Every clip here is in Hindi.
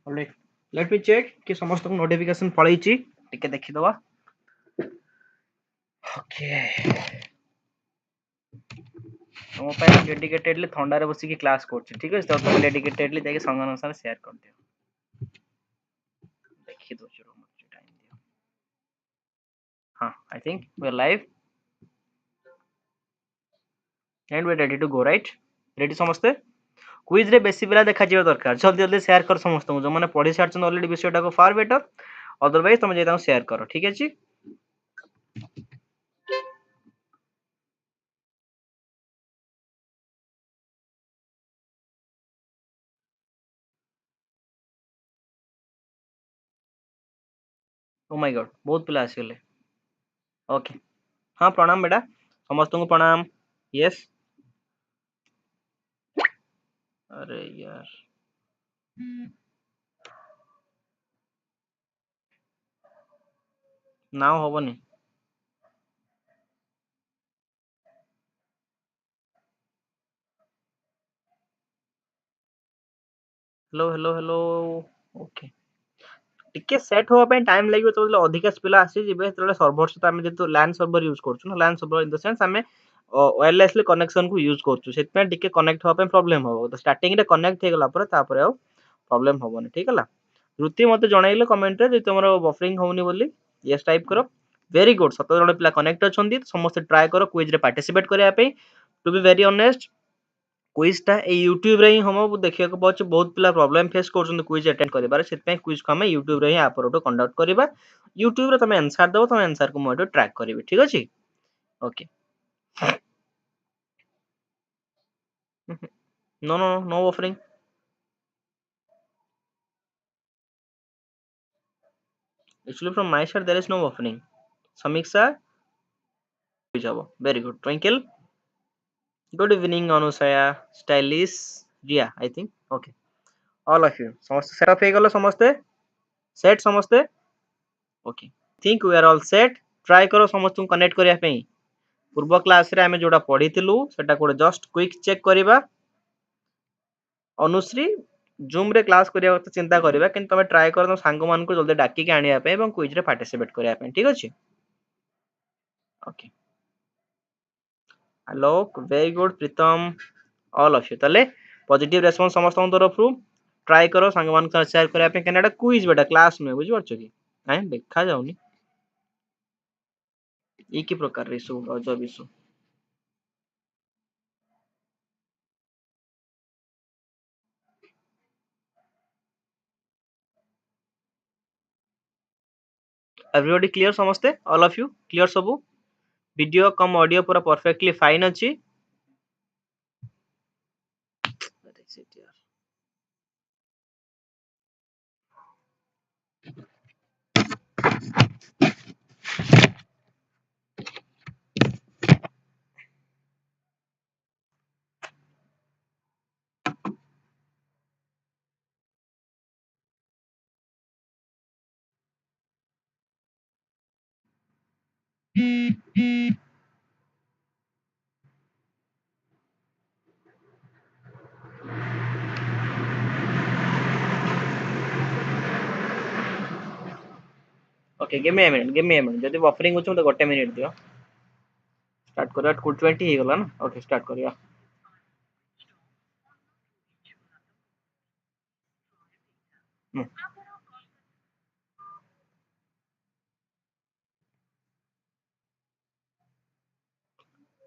ऑलराइट लेट मी चेक कि समस्त को नोटिफिकेशन पळै छि टिके देखि दवा ओके तुम पे डेडिकेटेडली थंडा रे बसी की क्लास करछि ठीक है तो तुम डेडिकेटेडली जाके संग अनुसार शेयर कर दियो देखि दो जरूर मुझे टाइम दियो हां I think we are live and we are ready to go right ready समस्ते क्विज रे बेसी पिला देखा जियो दरकार जल्दी जल्दी शेयर कर समस्त को जो माने पढी सारछन ऑलरेडी विषयटा को फार बेटर अदरवाइज तुम जे शेयर करो ठीक है जी ओ माय गॉड बहुत पिला आसीले ओके हाँ प्रणाम बेटा समस्त को प्रणाम यस अरे यार नाउ होबनी हेलो हेलो हेलो ओके टिके सेट होवा ପାଇଁ टाइम लागियो तो अधिक पिला आसी जिबे तले सर्वर से आमे जेतु लैन सर्वर यूज करछु ना लैन सर्वर इन द सेंस आमे वायरलेसली कनेक्शन को यूज करछु सेत पे टिके कनेक्ट होवा ପାଇଁ प्रॉब्लम हो तो स्टार्टिंग रे कनेक्ट हे गला पर तापर आ प्रॉब्लम होबनी ठीक हला रुति मते जणाइले कमेंट रे जे तमरो बफरिंग होउनी बोली यस टाइप करो वेरी गुड 17 जण पिला कनेक्ट अछंती समस्त ट्राई करो क्विज रे पार्टिसिपेट करिया पे to be very honest quiz टा ए यूट्यूब रे ही हम देखिया को पाछ बहुत पिला प्रॉब्लम फेस करछन क्विज अटेंड करिबार सेत पे क्विज को हम यूट्यूब रे ही आप रोटो कंडक्ट करिबा यूट्यूब रे तमे आंसर दबो तमे आंसर को मोटो ट्रैक करिवे ठीक अछि okay no no no buffering actually from my side there is no buffering Samiksha जाबो very good Twinkle good evening Anusuya stylish Riya I think okay all of you समस्त सेटअप हे गलो समस्ते सेट समस्ते okay think we are all set try करो समस्त को कनेक्ट करिया पे पूर्व क्लास रे हमें जोड़ा पढ़िथिलु सेटा कोड जस्ट क्विक चेक करिबा अनुश्री जूम रे क्लास करिया तो चिंता करिबा किंतु तमे ट्राई करो सांग मान को जल्दी डाकी के आनिया पे एवं क्विज रे पार्टिसिपेट करिया पे ठीक अछि okay Alok very good Pritam all of you तले पॉजिटिव रेस्पॉन्स समस्त तरफ रु ट्राई करो सांग मान को शेयर करिया पे कनेडा क्विज बेटा क्लास में बुझि परछ की हैं देखा जाउनी ई की प्रकार रे इशू अजब इशू एवरीबॉडी क्लियर समस्ते ऑल ऑफ यू क्लियर सबू वीडियो कम ऑडियो पूरा परफेक्टली फाइन अछि okay give me a minute जदी बफरिंग होछ तो गोटे मिनिट दियो स्टार्ट करिया 20 ही गला ना ओके स्टार्ट करिया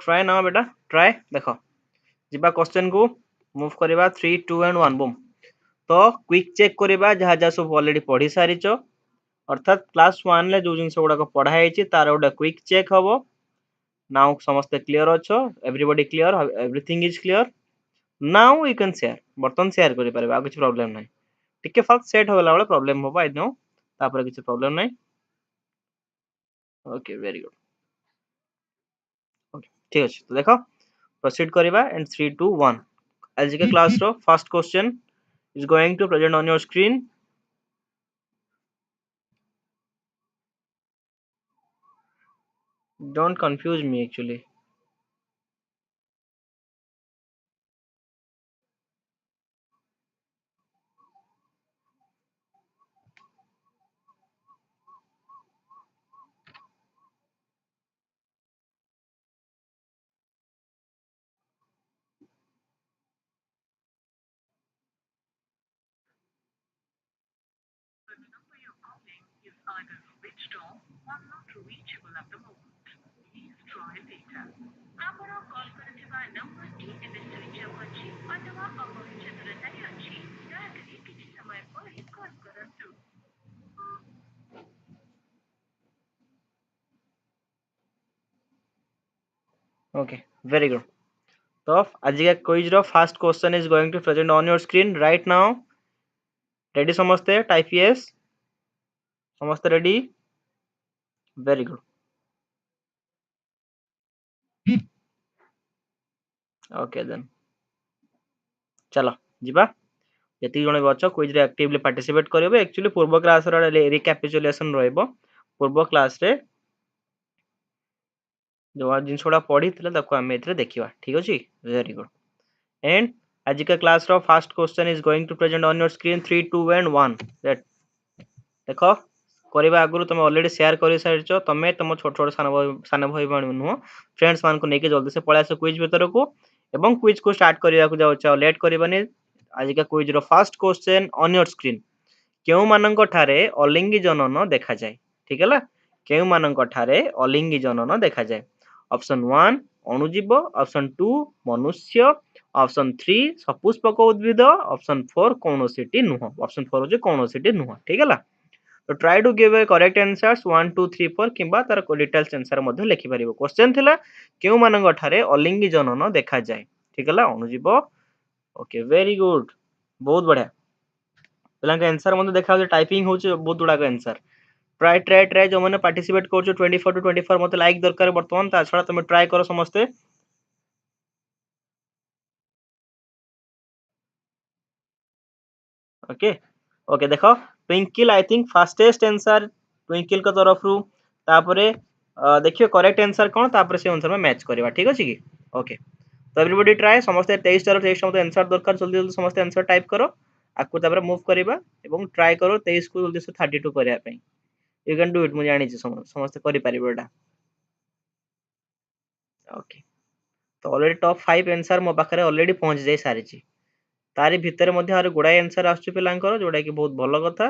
ट्राई ना बेटा ट्राई देखो जिबा क्वेश्चन को मूव करिबा 3 2 एंड 1 बूम तो क्विक चेक करिबा जहा जहा सब ऑलरेडी पढ़ी सारिचो अर्थात क्लास 1 ले जो जिंस गुडा को पढ़ा हेची तार ओडा क्विक चेक हबो नाउ समस्त क्लियर अछो everybody clear everything is clear now you can share बर्तन शेयर करि परबा कुछ प्रॉब्लम नाही टिके फास्ट सेट होला वाला प्रॉब्लम होबा आई नो तापर कुछ प्रॉब्लम नाही ओके वेरी गुड ओके ठीक अछि तो देखो प्रोसीड करिबा एंड 3 2 1 आज के क्लास रो first question is going to present on your screen don't confuse me actually okay very good. तो आज का क्विज रो first question is going to present on your screen right now. Ready समस्ते? Type yes. समस्ते ready? Very good. Okay then चलो जीवा। जति जण भी अछ क्विज रे एक्टिवली पार्टिसिपेट करियो। एक्चुअली पूर्व क्लास रो रिकैपिचुलेशन रहइबो। पूर्व क्लास रे जो जिनस गुड़ा पढ़ी ताको आम ए देखा। ठीक अच्छे वेरी गुड। एंड आज का क्लास रो first question is going to present on your screen 3 2 and 1 देख करवा आगु तुम ऑलरेडी शेयर कर सारी तुम तुम छोट छोट सान भाई भाई नुह फ्रेंड्स मान को लेकिन जल्दी से पलि आस क्विज भीतर को एवं क्विज को स्टार्ट करने को जाऊँ लेट करवानी। आज का क्विज रो first question on your screen केउ मानक ठारे अलिंगी जनन देखा जाए। ठीक है केउ मानक ठारे अलिंगी जनन देखा जाए। ऑप्शन 1 अणुजीव, ऑप्शन 2 मनुष्य, ऑप्शन 3 सपुष्पक उद्भिद, ऑप्शन 4 कौनसीटी नुह। ऑप्शन 4 होचे कौनसीटी नुह। ठीक है तो try to give a correct answers 1 2 3 4 किंबा तार डिटेल्स आंसर मध्ये लिखि परिबो। क्वेश्चन थिला केउ मानक ठारे अलिंगी जनन देखा जाए। ठीक है अणुजीव। ओके वेरी गुड बहुत बढ़िया। पिला आंसर मध्ये देखा टाइपिंग होचे बहुत गुडा आंसर। ट्राई ट्राई ट्राई जो मैंने पार्टिसिपेट कर 24 टू 24 मत लाइक दरकार बर्तमान ता छड़ा तुम ट्राई करो समस्ते। ओके ओके देखो twinkle I think fastest answer twinkle का तरफ रू तापरे देखियो करेक्ट आंसर कोन तापरे से आंसर में मैच करबा। ठीक अछि की ओके तो एवरीबॉडी ट्राई समस्ते 23 टा 23 मत आंसर दरकार जल्दी जल्दी समस्ते आंसर टाइप करो आकु तापरे मूव करबा एवं ट्राई करो 23 को जल्दी से 32 करया पई। यू कैन डू इट मु जानि छी समस्ते करि परिबो एटा। ओके तो ऑलरेडी टॉप 5 आंसर मो पाखरे ऑलरेडी पहुंच जाई सारी छी। तारी भितर मध्ये आरो गुडा आंसर आछी पिलांकर जोडा की बहुत भलो कथा।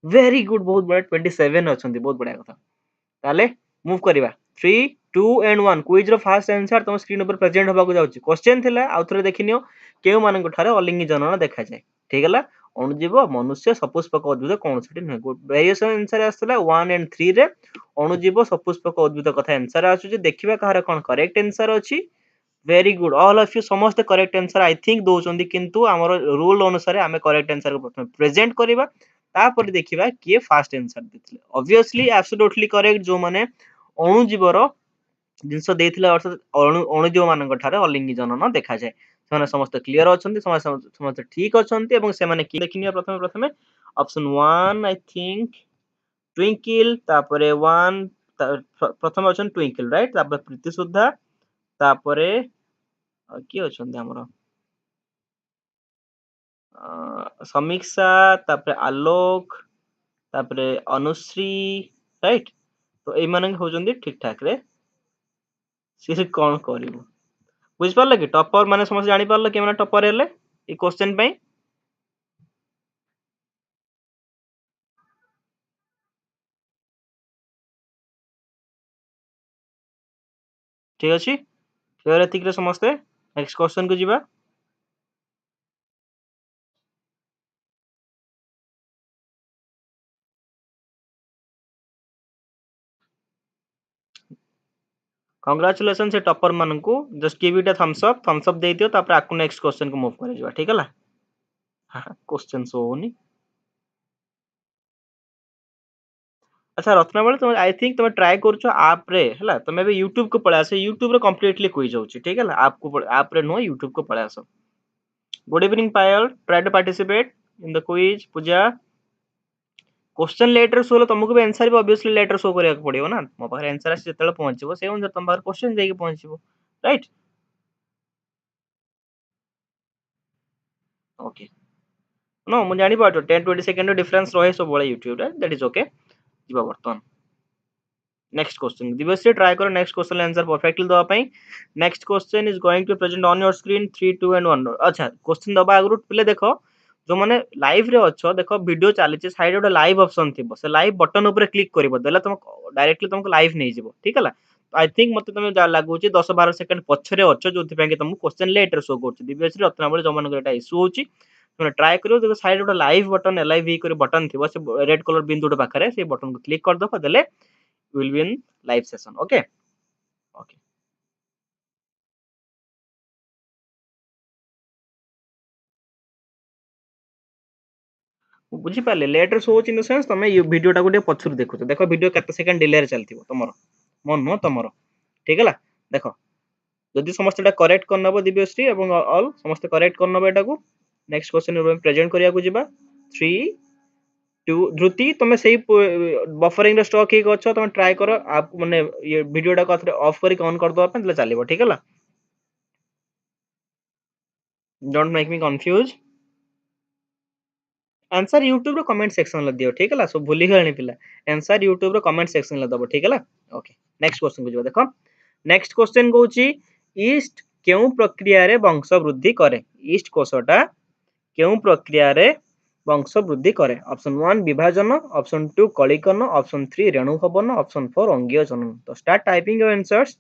वेरी गुड बहुत बड़ा 27 अछंती बहुत बढ़िया कथा। ताले मूव करबा 3 2 एंड 1 क्विज रो फर्स्ट आंसर तुम स्क्रीन ऊपर प्रेजेंट होबा को जाउची। क्वेश्चन थिला आउथरे देखिनियो केउ मानन ठारे अलिंगी जनन देखा जाय। ठीक हला अणुजीव मनुष्य सपुष्पक उद्भिद कोन सेठी न वेरिएशन आंसर आस्तला 1 एंड 3 रे अणुजीव सपुष्पक उद्भिद कथा आंसर आछुची। देखिबा कहार कोन करेक्ट आंसर अछि। Very good all of you समस्त करेक्ट आंसर आई थिंक दोचंदी किंतु हमर रूल अनुसार हमें करेक्ट आंसर को प्रथम प्रेजेंट करबा तापर देखिबा किए फास्ट आंसर देथिले। ऑब्वियसली एब्सोल्युटली करेक्ट जो माने अणुजीवर जिंस देथिले अर्थात अणुजीव मानक ठारे अलिंगी जनन देखा जाय। सेमाने समस्त क्लियर अछंती समस्त ठीक अछंती एवं सेमाने की देखिनिया प्रथमे प्रथमे ऑप्शन 1 आई थिंक ट्विंकल तापरे 1 प्रथम ऑप्शन ट्विंकल राइट तापर प्रीति सुधा तापरे किए अछंती हमर समीक्षा तापरे आलोक तापरे अनुश्री राइट तो एई माने होजंदी ठीक ठाक रे सिर कोन करिवो बुझ पारले कि टॉपर माने समस्त जानि पारले कि माने टॉपर हेले ई क्वेश्चन पई। ठीक अछि क्लियर एतिक रे समस्ते नेक्स्ट क्वेश्चन को जिबा। कांग्रेचुलेशन से टॉपर मानन को just give it a thumbs up दे दियो तापर आकु नेक्स्ट क्वेश्चन को मूव करे जिबा। ठीक हला हां क्वेश्चन सो होनी। अच्छा रत्नावली तुम आई थिंक तुम ट्राई करछो ऐप रे हला तुम भी YouTube को पळे आसे YouTube रे कंप्लीटली क्विज होची। ठीक है ऐप रे नो YouTube को पळे आसो। Good evening Payal try to participate in the quiz Pooja. Question later show तुमको भी आंसर भी ऑब्वियसली लेटर शो करिया पड़ियो ना मो पाखरे आंसर आसी जेतले पहुंचबो से अनुसार तुम पाखरे क्वेश्चन जाई पहुंचबो राइट। ओके नो मु जानि पाटो 10 20 सेकंड डिफरेंस रहे सब बळे YouTube रे दैट इज ओके जीवा बर्तन नेक्स्ट क्वेश्चन दिवसी ट्राई करो नेक्स्ट क्वेश्चन आंसर परफेक्टली दवा पई। Next question is going to present on your screen 3 2 and 1 अच्छा क्वेश्चन दबा आगरु पले देखो जो माने लाइव रे अच्छो देखो वीडियो चली साइड गोटे लाइव ऑप्शन थी से लाइव बटन ऊपर क्लिक कर तुम डायरेक्टली तुमको लाइव नहीं जीवो ठीक है आई थिंक मते तुम लगुच 10-12 सेकंड पछरे अच्छो जो तुमको क्वेश्चन लेट रे शो कर दिव्यश्री रत्नावली जो मान एटा इश्यू होची तुम ट्राई करियो देखो साइड गोटे लाइव बटन LIV कर बटन थी से रेड कलर बिंदु पाखे से बटन को क्लिक कर दो देले will be in live session okay okay बुझी पाले लेट रे शो इन द सेंस तुम ये वीडियो टा को पछर देखो देखो वीडियो केते सेकंड डिले रे चलथिबो तमरो मन नो तमरो ठीक है देखो जदि समस्त एटा करेक्ट कर नबो दिव्यश्री एवं ऑल समस्त करेक्ट कर नबो एटा को नेक्स्ट क्वेश्चन रे प्रेजेंट करिया को जिबा 3 2 ध्रुति तुम से बफरिंग रे स्टॉक ही गछ तुम ट्राई करो आप माने ये वीडियो टा को ऑफ करी ऑन कर दो अपन चलिबो ठीक है don't make me confuse answer YouTube रो कमेंट सेक्शन ला दियो ठीक है सब भूली गलनी पिला आंसर यूट्यूब रो कमेंट सेक्शन ला दबो ठीक है ओके नेक्स्ट क्वेश्चन को जो देखो नेक्स्ट क्वेश्चन कहूची ईस्ट केउ प्रक्रिया रे वंश वृद्धि करे ईस्ट कोषटा केउ प्रक्रिया रे वंश वृद्धि करे ऑप्शन 1 विभाजन ऑप्शन 2 कलिकन ऑप्शन 3 रेणु भवन ऑप्शन 4 अंगीय जनन तो स्टार्ट टाइपिंग योर आंसर्स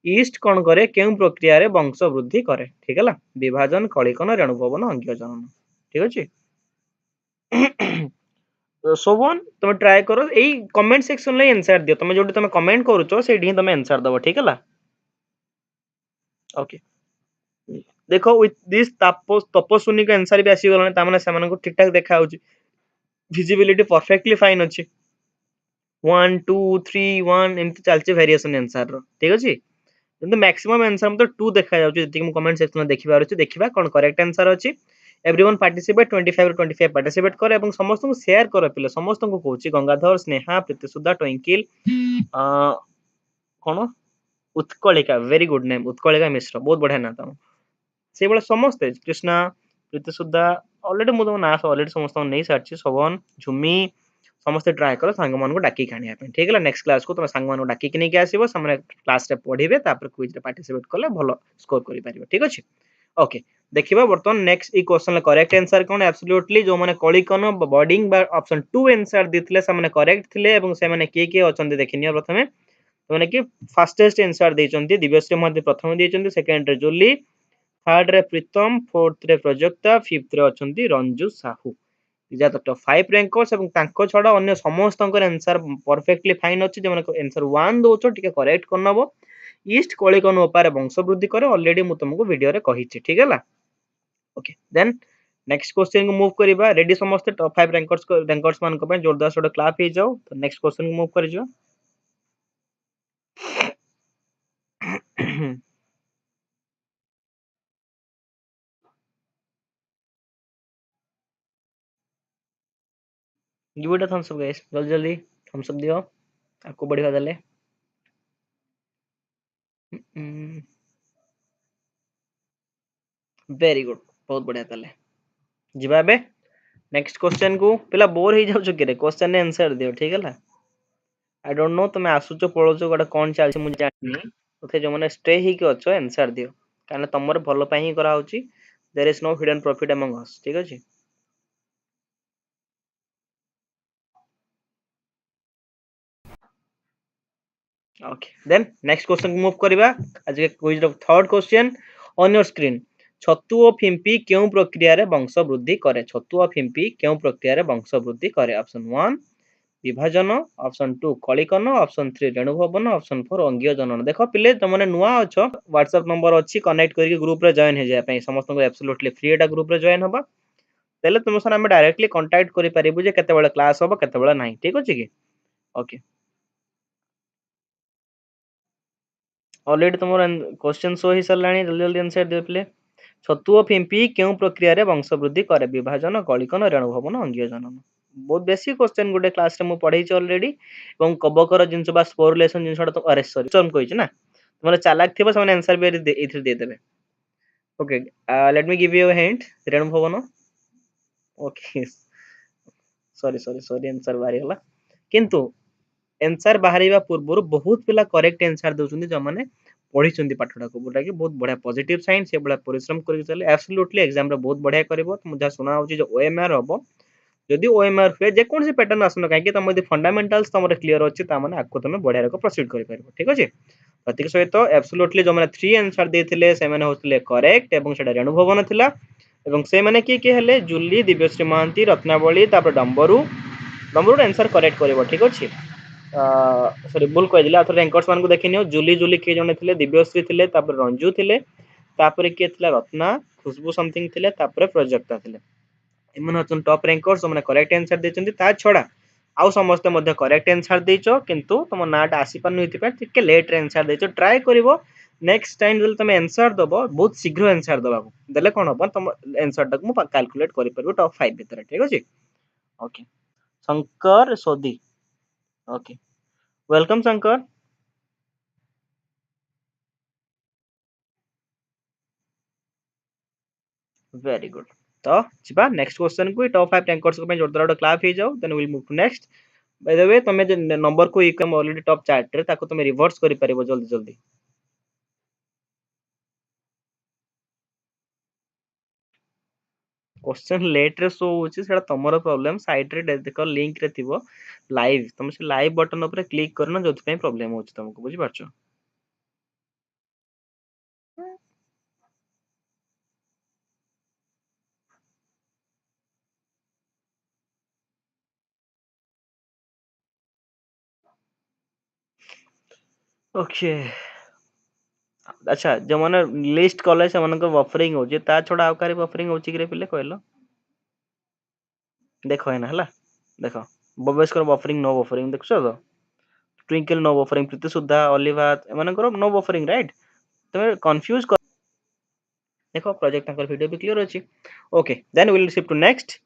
ईस्ट कोन करे केउ प्रक्रिया रे वंश वृद्धि करे ठीक है विभाजन कलिकन रेणु भवन अंगीय जनन ठीक अछि शोभन तुम ट्राई करो यही कमेंट सेक्शन में आंसर दियो तुम जो तुम कमेंट करूचो सेठी तुम आंसर दबो ठीक है ओके देखो विथ दिस तपस्विनी का आंसर भी आसी गलाने तामाने सेमान को ठीक ठाक देखा होची विजिबिलिटी परफेक्टली फाइन अछि 1 2 3 1 एमती चलचे वेरिएशन आंसर रो ठीक अछि किंतु मैक्सिमम आंसर हम तो 2 देखा जाउची जति हम कमेंट सेक्शन में देखि पारुची देखिबा कोन करेक्ट आंसर अछि एवरीवन पार्टिसिपेट 25 ରୁ 25 पार्टिसिपेट करे এবং ସମସ୍ତଙ୍କୁ शेयर करो पिले ସମସ୍ତଙ୍କୁ कहूची गंगाधर स्नेहा प्रीतिसुधा ट्विंकिल कोन Utkalika very good name Utkalika मिश्र बहुत बढ़िया ना तम से बळे समस्त कृष्णा प्रीतिसुधा ऑलरेडी मु तो ना ऑलरेडी समस्त नहीं सारची शोभन झुमी समस्त ट्राई करो सांग मान को डाकी खानिया पे ठीक है नेक्स्ट क्लास को तुम सांग मान को डाकी कि नहीं के आसीबो सामने क्लास रे पढिबे तापर क्विज रे पार्टिसिपेट करले भलो स्कोर करि परिबो ठीक अछि ओके देखिबा बर्तन नेक्स्ट ई क्वेश्चन करेक्ट आंसर कोन एब्सोल्युटली जो माने कलिकन बॉर्डिंग बा ऑप्शन 2 आंसर दिथिले से माने करेक्ट थिले एवं से माने के अछंती देखिनिया प्रथमे तो माने कि फास्टेस्ट आंसर देचंती दिव्यश्री मध्ये प्रथम देचंती सेकंड रे जोली थर्ड रे प्रीतम फोर्थ रे प्रजक्ता फिफ्थ रे अछंती रंजू साहू इजा तो टॉप 5 रैंकर्स एवं तांको छडा अन्य समस्तंकर आंसर परफेक्टली फाइन अछि जे माने आंसर 1 दोचो टिके करेक्ट करनबो ईस्ट कलिकन उपारे वंश वृद्धि करे ऑलरेडी मु तुमको वीडियो रे कहिछि ठीक है ओके देन नेक्स्ट क्वेश्चन को मूव करिबा रेडी समस्त टॉप 5 रैंकर्स मान को पे जोरदार से क्लैप ही जाओ तो नेक्स्ट क्वेश्चन को मूव कर जो give it a thumbs up guys जल्दी जल्दी थम्स अप दियो आपको बढ़िया देले वेरी गुड बहुत बढ़िया देले जिबा बे नेक्स्ट क्वेश्चन को पहला बोर ही जाउ छ के रे क्वेश्चन ने आंसर दियो ठीक है आई डोंट नो तुम आसुचो पळोचो गोटे कोन चलछ मु जानि ओथे जो माने स्टे ही के अछो आंसर दियो कारण तमर भलो पई ही करा होची there is no hidden profit among us ठीक अछि ओके देन नेक्स्ट क्वेश्चन को मूव करबा आज के क्विज रो third question on your screen छतु और फिम्पी केउ प्रक्रिया रे वंश वृद्धि करे छतु और फिम्पी केउ प्रक्रिया रे वंश वृद्धि करे ऑप्शन 1 विभाजन ऑप्शन 2 कलिकन ऑप्शन 3 रेणु भवन ऑप्शन 4 अंगीय जनन देखो पिले तमने नुआ अछो व्हाट्सएप नंबर अछि कनेक्ट करके ग्रुप रे जॉइन हे जाय पई समस्त को एब्सोल्युटली फ्री एटा ग्रुप रे जॉइन होबा तेले तुम सन हम डायरेक्टली कांटेक्ट करि परिबु जे केते बेला क्लास होबा केते बेला नाही ठीक अछि की ओके ऑलरेडी तुम क्वेश्चन शो ही सरलानी जल्दी जल्दी आंसर दे प्ले छतु और फिम्पी केउ प्रक्रिया रे वंश वृद्धि करे विभाजन कलिकन रेणु भवन अंगीय जनन बहुत बेसी क्वेश्चन गोटे क्लास रे मु पढै छी ऑलरेडी एवं कबकर जिंस बा स्कोर लेसन जिंस तो अरे सॉरी तुम कहि छी ना तुमरे चालाक थिबो समान आंसर भी इथि दे देबे okay let me give you a hint रेणु भवन okay sorry sorry sorry answer बाहरी गला किंतु आंसर बाहरिबा पूर्व बहुत पिला करेक्ट आंसर दउछुंदी जो माने पढ़ी पाठटा को जोटा कि बहुत बढ़िया पॉजिटिव साइन से बड़ा परिश्रम करके चले एब्सोल्युटली एग्जाम रे बहुत बढ़िया करिवो तुम जहाँ सुना होची जो ओएमआर हबो जदि ओएमआर हुए जे कौन से पैटर्न आसन काहे कि तुम यदि फंडामेंटल्स तुमरे क्लियर अछि ता माने आको तुम बढ़िया रको प्रोसीड करि परिबो ठीक अछि ततिक सहित एब्सोल्युटली जो माने 3 आंसर देथिले से माने होतले करेक्ट एवं सेटा रेणु भवन थिला एवं से माने की हेले जूली दिव्यश्री महांती रत्नावली तापर डंबरू डंबरू आंसर करेक्ट करिवो ठीक अछि सॉरी भूल कह दिला आथर रैंकर्स मान को देखिनियो जूली जूली के जने थिले दिव्यश्री थिले तापर रंजू थिले तापर के थिला रत्ना खुशबू समथिंग थिले तापर प्रोजेक्टा थिले एमन हचन टॉप रैंकर्स माने करेक्ट आंसर देचंती ता छडा आउ समस्त मध्य करेक्ट आंसर देचो किंतु तुम नाटा आसी पानु हिति पे टिके लेट रे आंसर देचो ट्राई करिवो नेक्स्ट टाइम जल तुम आंसर दबो बहुत शीघ्र आंसर दबा देले कोन हो तुम आंसर तक मु कैलकुलेट करि परबो टॉप 5 भीतर ठीक अछि ओके शंकर सोदी okay welcome Shankar very good तो छिबा नेक्स्ट क्वेश्चन को टॉप 5 टैंकर्स को पे जोरदार क्लैप हो जाओ then will move to next by the way तुम जे नंबर को इकम ऑलरेडी टॉप चार्ट रे ताको तुम रिवर्स करि परिबो जल्दी जल्दी क्वेश्चन लेट रे शो होची सेटा तमरो प्रॉब्लम साइड रे देखो लिंक रे थिबो लाइव तुम से लाइव बटन ऊपर क्लिक करना जोथि पे प्रॉब्लम होची तुमको बुझी पारछो ओके अच्छा जो माने लिस्ट कॉलेज से मन को बफरिंग होची ता छोड़ा आउ कारी बफरिंग होची कि रे पिले कहलो देखो है ना हला देखो बबेश कर बफरिंग नो बफरिंग देखछो तो Twinkle no buffering Preeti Sudha ओलिवा एमान करो नो बफरिंग राइट तुम कंफ्यूज कर देखो प्रोजेक्ट ताकर वीडियो भी क्लियर अछि okay then we will shift to next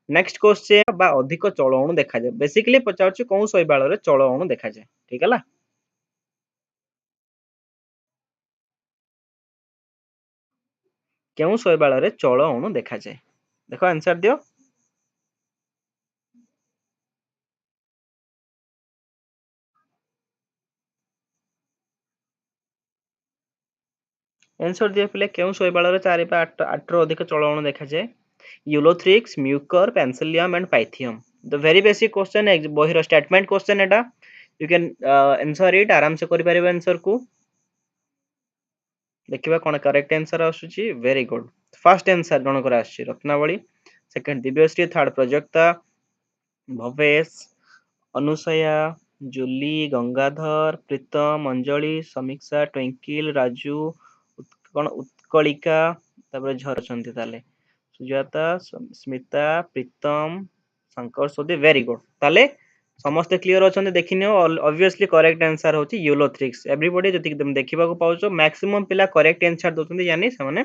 next question बा अधिक चलअणु देखा जाय बेसिकली पचाउछि कोन शैबाल रे चलअणु देखा जाय ठीक हला केउ शैबाल रे चलअणु देखा जाय देखो आंसर दियो आंसर दियो पिले केउ शैबाल रे 4 पा 8 रो अधिक चलअणु देखा जाय Ulothrix Mucor penicillium and Pythium the very basic question है बहिर statement question Etah you can answer it आराम से करि परिबो आंसर को देखिबा कोन करेक्ट आंसर आसुची वेरी गुड फर्स्ट आंसर जनकर आछि रत्नावली सेकंड दिव्यश्री थर्ड प्रजक्ता भवेश अनुसया जूली गंगाधर प्रीतम अंजलि समीक्षा ट्विंकिल राजू कौन उत्कलिका तापर झरचंती ताले सुजाता स्मिता प्रीतम शंकर सोदी वेरी गुड ताले समस्त क्लियर अछंती देखिनियो ऑब्वियसली करेक्ट आंसर होची यूलोथ्रिक्स एवरीबॉडी जति तुम देखिबा को पाउछो मैक्सिमम पिला करेक्ट आंसर दोछंती यानी से माने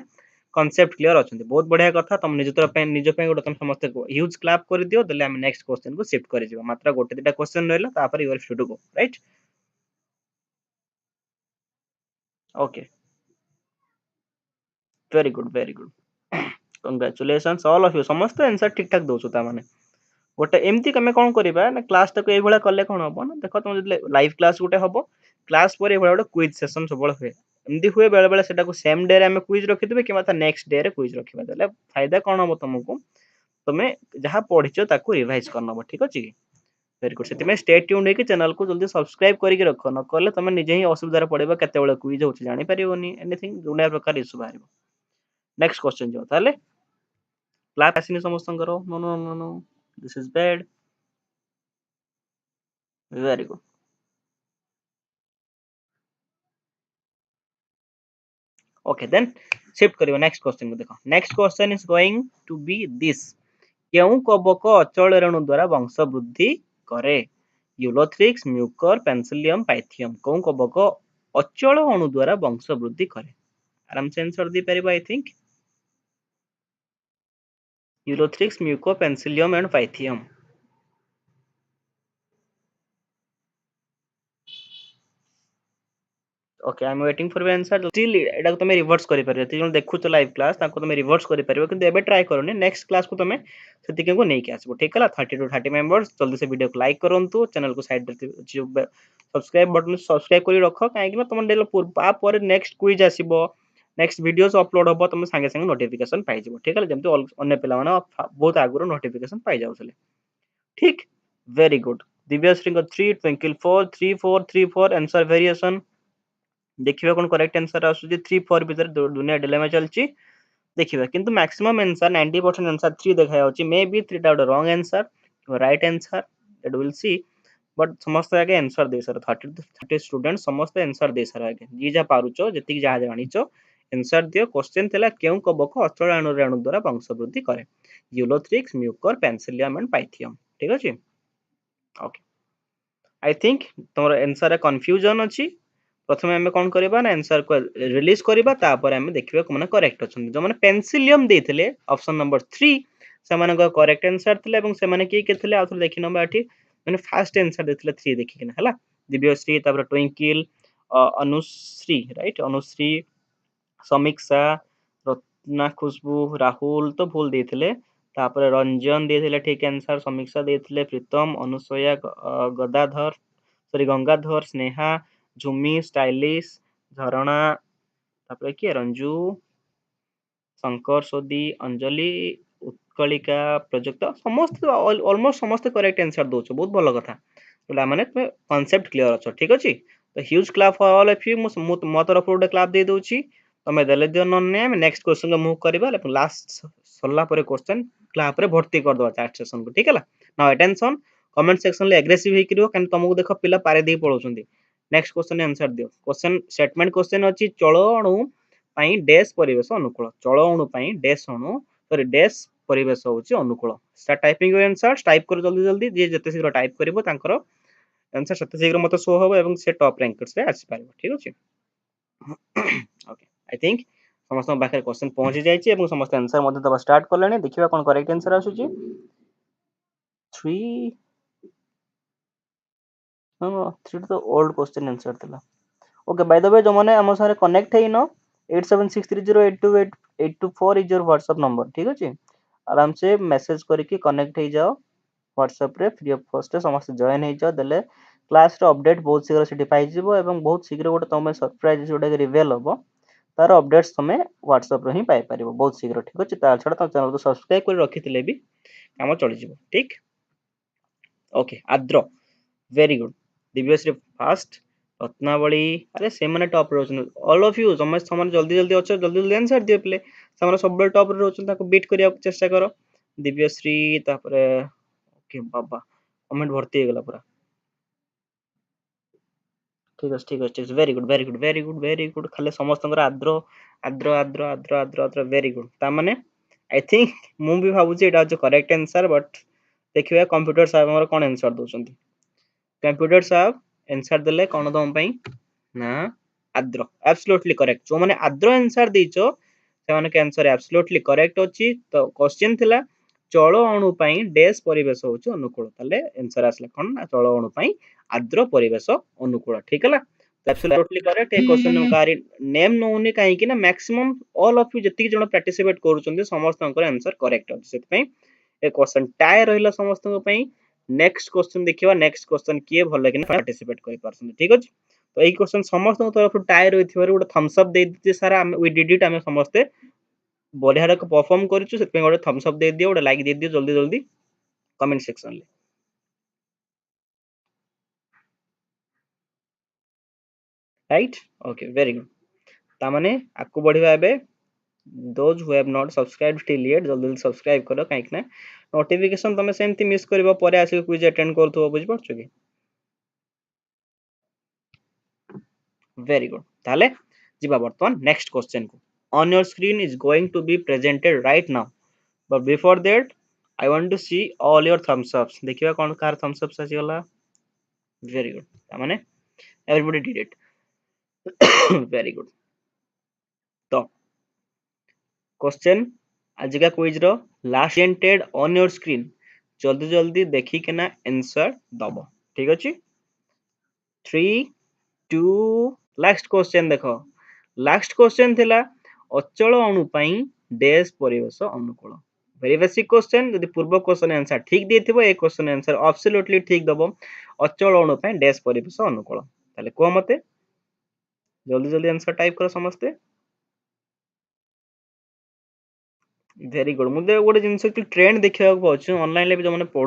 कॉन्सेप्ट क्लियर अछंती बहुत बढ़िया कथा तुम निज तरफ पे निज पे गोटे तुम समस्त ह्यूज क्लैप कर दियो देले हम नेक्स्ट क्वेश्चन को शिफ्ट करि जिवो मात्र गोटे दिटा क्वेश्चन रहला तापर you are free to go right okay very good congratulations all of you समस्त आंसर ठीक ठाक दोछो ता माने गोटे एमती कमे कोन करिबा ना क्लास तक ए भला करले कोन हबो ना देखो तुम जदि लाइव क्लास गोटे हबो क्लास पर ए भला गोटे क्विज सेशन सबल हुए एमती हुए बेले बेले सेटा को सेम डे रे हम क्विज रखि देबे कि माता नेक्स्ट डे रे क्विज रखिबा देले फायदा कोन हबो तुमको तमे जहां पढिचो ताको रिवाइज करनबो ठीक अछि वेरी गुड सेति में स्टे ट्यून्ड है कि चैनल को जल्दी सब्सक्राइब करके रखो न करले तमे निजे ही असुविधा रे पड़िबो केते बेले क्विज होछि जानि परिबोनी एनीथिंग दुनिया प्रकार इशू बाहरिबो नेक्स्ट क्वेश्चन जो ताले क्लास आसिनी समस्तंकर no no no no this is bad very good okay then shift करियो नेक्स्ट क्वेश्चन को देखो next question is going to be this केउ कबक अचल रेणु द्वारा वंश वृद्धि करे यूलोथ्रिक्स म्यूकर पेंसिलियम पाइथियम कौ कबक अचल अणु द्वारा वंश वृद्धि करे आराम से आंसर दी परिबो I think Ulothrix Mucor Penicillium and Pythium okay I am waiting for your answer still एटा को तुम रिवर्स करि परियो जे जण देखु तो लाइव क्लास ताको तुम रिवर्स करि परियो किंतु एबे ट्राई करनी नेक्स्ट क्लास को तुम सेतिके को नै के आसबो ठीक है 30 टू 30 मेंबर्स जल्दी से वीडियो को लाइक करंतु चैनल को साइड सब्सक्राइब बटन सब्सक्राइब करी रखो काहे कि तुम डेलो आ पर नेक्स्ट क्विज आसीबो नेक्स्ट वीडियोस अपलोड होबो तुम संगे संगे नोटिफिकेशन पाइ जबो ठीक है जेमति अन्य पिला माने बहुत आगुरो नोटिफिकेशन पाइ जाउसले ठीक वेरी गुड दिव्यश्री को 3 ट्विंकल 4 3 4 3 4 आंसर वेरिएशन देखिबा कोन करेक्ट आंसर आसुची 3 4 भीतर दुनिया डिलेमा चलची देखिबा किंतु मैक्सिमम आंसर 90% आंसर 3 देखा जाउची मे बी 3 टा wrong answer right answer that will see but समस्त आगे आंसर दे सर 30 स्टूडेंट समस्त आंसर दे सर आगे जी जा पारुचो जति जा जानिचो आंसर दियो क्वेश्चन थला केउ कबक अचल रेणु द्वारा वंशवृद्धि करे Ulothrix Mucor Penicillium and Pythium ठीक अछि ओके आई थिंक तोर आंसर कंफ्यूजन अछि प्रथमे हमें कोन करबा ना आंसर को रिलीज करबा तापर हमें देखिबा को माने करेक्ट अछन जो माने पेनिसिलियम देथिले ऑप्शन नंबर 3 से माने को करेक्ट आंसर थिले एवं से माने के थिले आथु देखि नबा एठी माने फास्ट आंसर देथिले 3 देखि किना हला दिव्यश्री तापर ट्विंकल अनुश्री राइट अनुश्री समीक्षा रत्ना खुशबू राहुल तो भूल देथिले तापर रंजन देथिले ठीक आंसर समीक्षा देथिले प्रीतम अनुसया गदाधर सॉरी गंगाधर स्नेहा झुमी स्टाइलिश झरणा तापर किए रंजू शंकर सोदी अंजलि उत्कलिका प्रोजेक्ट समस्त ऑलमोस्ट समस्त करेक्ट आंसर दोछ बहुत भलो कथा बोला माने कांसेप्ट क्लियर अछ ठीक अछि तो huge clap for all of you मो तरफ उडे क्लैप दे दोछि तमे देले दियो नन नेम नेक्स्ट क्वेश्चन को मूव करबा लास्ट सरला परे क्वेश्चन क्लैप रे भर्ती कर दो चैट सेशन को ठीक है नाउ अटेंशन कमेंट सेक्शन ले एग्रेसिव हे करियो कान तुमको देखो पिला पारे दे पळोछंदी नेक्स्ट क्वेश्चन आंसर दियो क्वेश्चन स्टेटमेंट क्वेश्चन अछि चलो अणु पई डैश परिवेश अनुकूल चलो अणु पई डैश अणु सॉरी डैश परिवेश होछि अनुकूल start typing your answer type करो जल्दी जल्दी जे जते शीघ्र टाइप करबो तांकर आंसर सते शीघ्र मते शो होबो एवं से टॉप रैंकर्स रे आसी पारबो ठीक अछि ओके आई थिंक समस्त पाखे क्वेश्चन पहुंची जाइए और समस्त आंसर मध्य दबा स्टार्ट कले देखिए कौन करेक्ट आंसर आसूची 3 3 तो ओल्ड क्वेश्चन आंसर थिला ओके बाय द वे जो माने हम सारे कनेक्ट है no 8763082824 is your WhatsApp number ठीक अछि आराम से मैसेज करके कनेक्ट हो जाओ व्हाट्सएप रे फ्री ऑफ कॉस्ट समस्त जॉइन हो जाओ देले क्लास रो अपडेट बहुत शीघ्र से पाई जिवो एवं बहुत शीघ्र गोटे तुम सरप्राइज जोटा रिवील होबो तार अपडेट्स तुम व्हाट्सएप रे ही पाई परिबो बहुत शीघ्र ठीक अछि ता छडा तुम चैनल को सब्सक्राइब कर रखिथिले भी काम चली जिवो ठीक ओके आद्र very good Divyashree fast Ratnavali अरे से माने टॉप रे होछन ऑल ऑफ यू समस्त समान जल्दी जल्दी अछ जल्दी जल्दी आंसर दियो प्ले समान सब टॉप रे होछन ताको बीट करिया चेष्टा करो दिव्यश्री तापरे ओके बाबा कमेंट भर्ती हो गला पूरा ठीक है very good very good very good very good खाली समस्त आद्र आद्र आद्र आद्र आद्र आद्र वेरी गुड ता माने आई थिंक मु भी भाबुची एटा जो करेक्ट आंसर बट देखिबा कंप्यूटर साहब हमर कोन आंसर दोछंती कंप्यूटर साहब आंसर देले कोन दम पई ना आद्र एब्सोल्युटली करेक्ट जो माने आद्र आंसर देइचो से माने के आंसर एब्सोल्युटली करेक्ट अछि तो क्वेश्चन थिला चलो अणु पई डैश परिवेश होची अनुकूल तले आंसर आसला कोन चलो अणु पई आद्र परिवेश अनुकूल ठीक है एब्सोल्युटली करेक्ट ए क्वेश्चन कारी नेम नोनी काहे कि ना मैक्सिमम ऑल ऑफ यू जति जण पार्टिसिपेट करूचंदी समस्त आंसर करेक्ट अछि सेत पई ए क्वेश्चन टाई रहिला समस्त पई नेक्स्ट क्वेश्चन देखिबा नेक्स्ट क्वेश्चन किए भले कि पार्टिसिपेट करि परसन ठीक अछि तो ए क्वेश्चन समस्त तरफ टाई रहिथिबार गोटे थम्स अप दे दिते सारा वी डिड इट हम समस्त बढ़िया रे परफॉर्म करिछु सेत पई गोटे थम्स अप दे दियो गोटे लाइक दे दियो जल्दी जल्दी कमेंट सेक्शन ले राइट ओके वेरी गुड ता माने आकु बढ़िबा एबे those who have not subscribed till yet जल्दी जल्दी सब्सक्राइब करो काहे कि ना नोटिफिकेशन तमे सेमती मिस करबो परे आसी क्विज अटेंड करथो बुझ परछो कि वेरी गुड ताले जिबा वर्तमान नेक्स्ट क्वेश्चन को on your screen is going to be presented right now but before that I want to see all your thumbs ups देखिबा कोन कार thumbs ups आसी गला वेरी गुड ता माने everybody did it very good तो क्वेश्चन आज का क्विज रो last presented on your screen जल्दी जल्दी देखी के ना आंसर दबो ठीक अछि 3 2 लास्ट क्वेश्चन देखो लास्ट क्वेश्चन थिला अचल अणु पई डैश परिवेश अनुकूल वेरी बेसिक क्वेश्चन यदि पूर्व क्वेश्चन आंसर ठीक देथिबो ए क्वेश्चन आंसर एब्सोल्युटली ठीक दबो अचल अणु पई डैश परिवेश अनुकूल ताले को मते जल्दी जल्दी आंसर टाइप करो समस्ते वेरी गुड मुझे गोटे जिनस ट्रेंड देखा पाऊँ ऑनलाइन भी जो मैंने पढ़ु